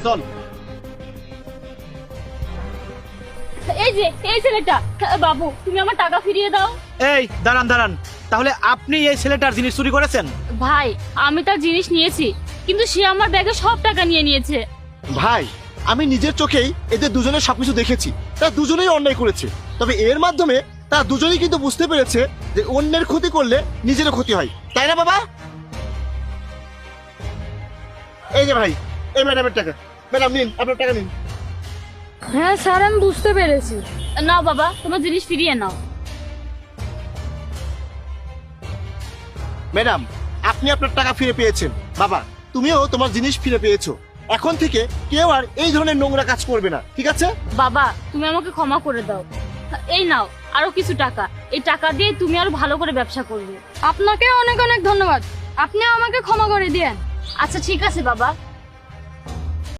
চল। এই ছেলেটা, বাবু তুমি আমার টাকা ফিরিয়ে দাও। এই দাঁড়ান দাঁড়ান, তাহলে আপনি এই ছেলেটার জিনিস চুরি করেছেন? ভাই আমি তার জিনিস নিয়েছি, কিন্তু সে আমার ব্যাগে সব টাকা নিয়ে নিয়েছে। ভাই আমি নিজের চোখেই এদের দুজনের সবকিছু দেখেছি, তারা দুজনেই অন্যায় করেছে। তবে এর মাধ্যমে তারা দুজনেই কিন্তু বুঝতে পেরেছে যে অন্যের ক্ষতি করলে নিজেরও ক্ষতি হয়, তাই না বাবা? এই যে ভাই, এই ম্যাডামের টাকা। ম্যাডাম নিন, আপনার টাকা নিন। হ্যাঁ স্যার আমি বুঝতে পেরেছি। নাও বাবা, তোমার জিনিস ফিরিয়ে নাও। ম্যাডাম আপনি আপনার টাকা ফিরে পেয়েছেন। বাবা তুমিও তোমার জিনিস ফিরে পেয়েছো। এখন থেকে কেউ আর এই ধরনের নোংরা কাজ করবে না, ঠিক আছে? বাবা তুমি আমাকে ক্ষমা করে দাও। এই নাও আরো কিছু টাকা, এই টাকা দিয়ে তুমি আরো ভালো করে ব্যবসা করবে। আপনাকে অনেক অনেক ধন্যবাদ, আপনি আমাকে ক্ষমা করে দিয়েন। আচ্ছা ঠিক আছে বাবা।